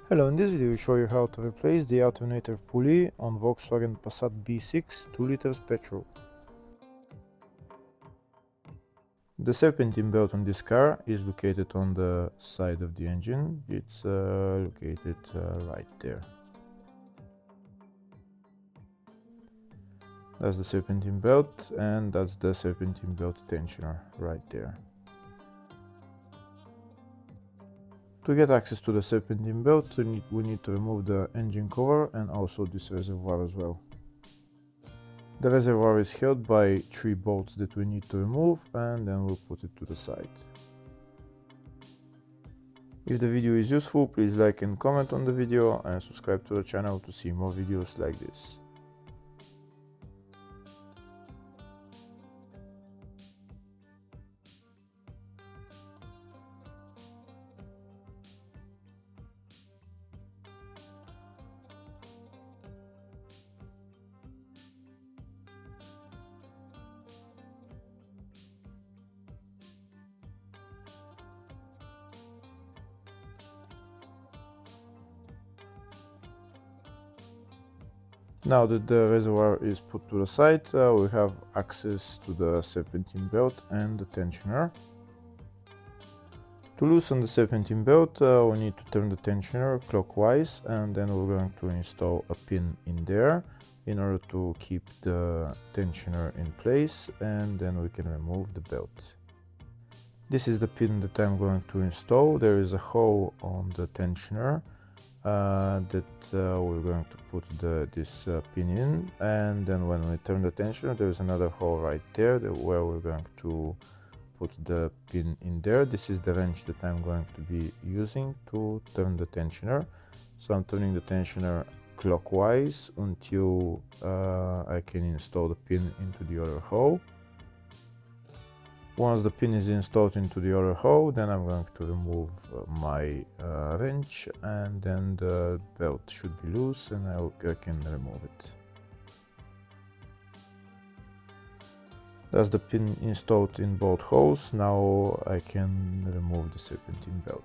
Hello, in this video we show you how to replace the alternator pulley on Volkswagen Passat B6 2 liters petrol. The serpentine belt on this car is located on the side of the engine. It's located right there. That's the serpentine belt, and that's the serpentine belt tensioner right there. To get access to the serpentine belt, we need to remove the engine cover and also this reservoir as well. The reservoir is held by 3 bolts that we need to remove, and then we'll put it to the side. If the video is useful, please like and comment on the video and subscribe to the channel to see more videos like this. Now that the reservoir is put to the side, we have access to the serpentine belt and the tensioner. To loosen the serpentine belt, we need to turn the tensioner clockwise, and then we're going to install a pin in there in order to keep the tensioner in place, and then we can remove the belt. This is the pin that I'm going to install. There is a hole on the tensioner we're going to put this pin in, and then when we turn the tensioner, there is another hole right there where we're going to put the pin in there. This is the wrench that I'm going to be using to turn the tensioner. So I'm turning the tensioner clockwise until I can install the pin into the other hole. Once the pin is installed into the other hole, then I'm going to remove my wrench, and then the belt should be loose and I can remove it. That's the pin installed in both holes. Now I can remove the serpentine belt.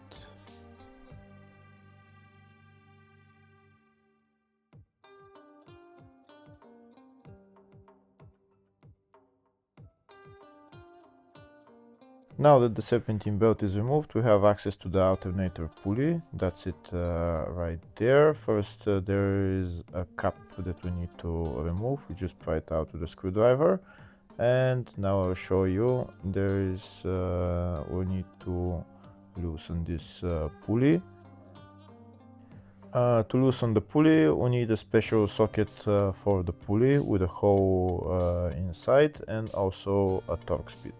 Now that the serpentine belt is removed, we have access to the alternator pulley. That's it right there. First, there is a cap that we need to remove. We just pry it out with a screwdriver. And now I'll show you. We need to loosen this pulley. To loosen the pulley, we need a special socket for the pulley with a hole inside, and also a Torx bit.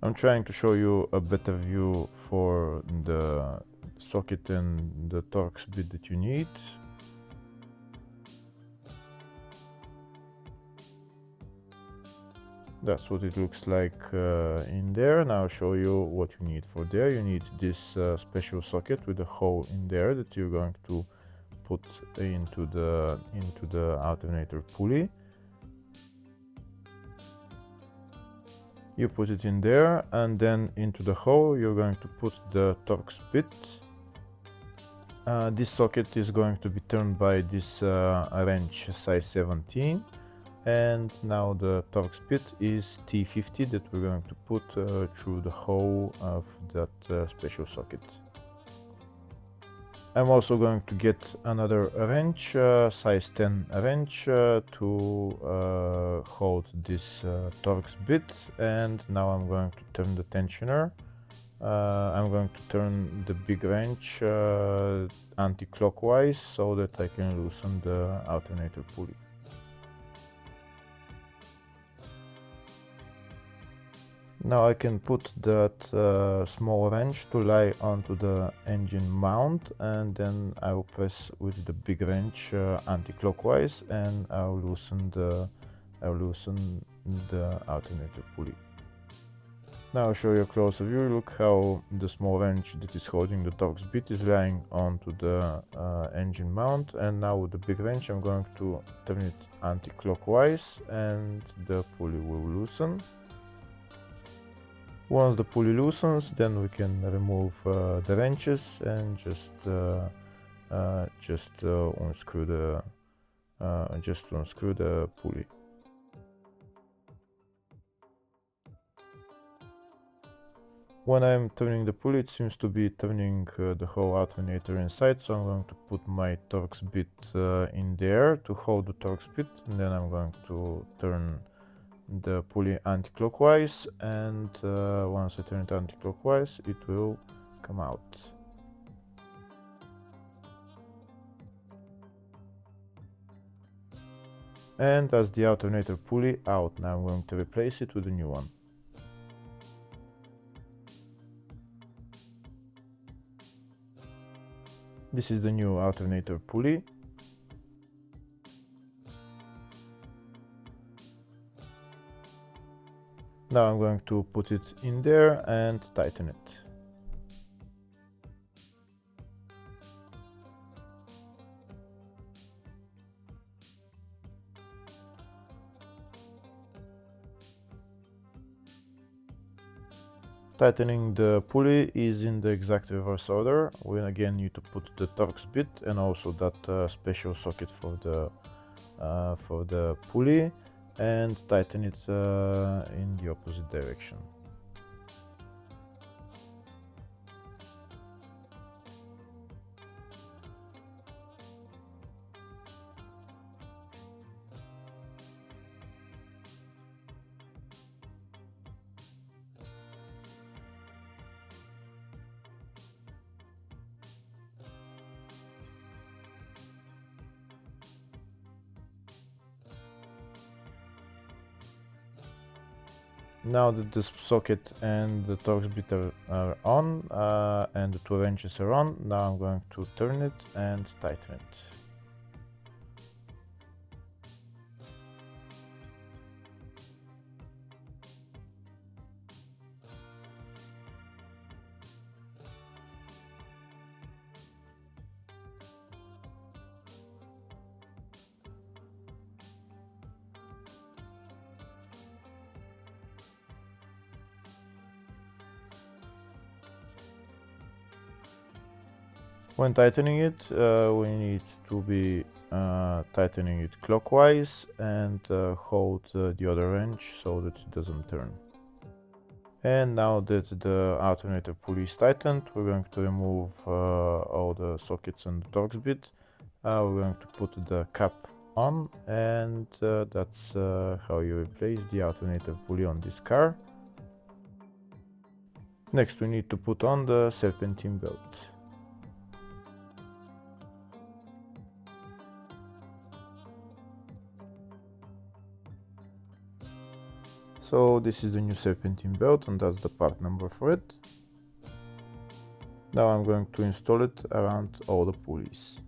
I'm trying to show you a better view for the socket and the Torx bit that you need. That's what it looks like in there. Now I'll show you what you need for there. You need this special socket with a hole in there that you're going to put into the alternator pulley. You put it in there, and then into the hole you're going to put the Torx bit. This socket is going to be turned by this wrench size 17, and now the Torx bit is T50 that we're going to put through the hole of that special socket. I'm also going to get another wrench, size 10 wrench, to hold this Torx bit, and now I'm going to turn the tensioner. I'm going to turn the big wrench anti-clockwise so that I can loosen the alternator pulley. Now I can put that small wrench to lie onto the engine mount, and then I will press with the big wrench anti-clockwise, and I'll loosen the alternator pulley. Now I'll show you a closer view. Look how the small wrench that is holding the Torx bit is lying onto the engine mount, and now with the big wrench I'm going to turn it anti-clockwise and the pulley will loosen. Once the pulley loosens, then we can remove the wrenches and just unscrew the pulley. When I'm turning the pulley, it seems to be turning the whole alternator inside, so I'm going to put my Torx bit in there to hold the Torx bit, and then I'm going to turn the pulley anti-clockwise, and once I turn it anti-clockwise, it will come out. And as the alternator pulley out, now I'm going to replace it with a new one. This is the new alternator pulley. Now I'm going to put it in there and tighten it. Tightening the pulley is in the exact reverse order. We again need to put the Torx bit and also that special socket for the pulley, and tighten it in the opposite direction. Now that the socket and the Torx bit are on and the two wrenches are on, now I'm going to turn it and tighten it. When tightening it, we need to be tightening it clockwise and hold the other wrench so that it doesn't turn. And now that the alternator pulley is tightened, we're going to remove all the sockets and the Torx bit. We're going to put the cap on, and that's how you replace the alternator pulley on this car. Next, we need to put on the serpentine belt. So this is the new serpentine belt, and that's the part number for it. Now I'm going to install it around all the pulleys.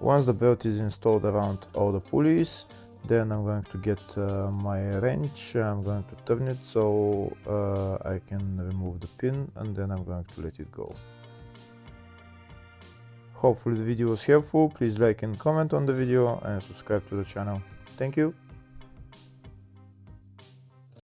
Once the belt is installed around all the pulleys, then I'm going to get my wrench. I'm going to turn it so I can remove the pin, and then I'm going to let it go. Hopefully the video was helpful. Please like and comment on the video and subscribe to the channel. Thank you.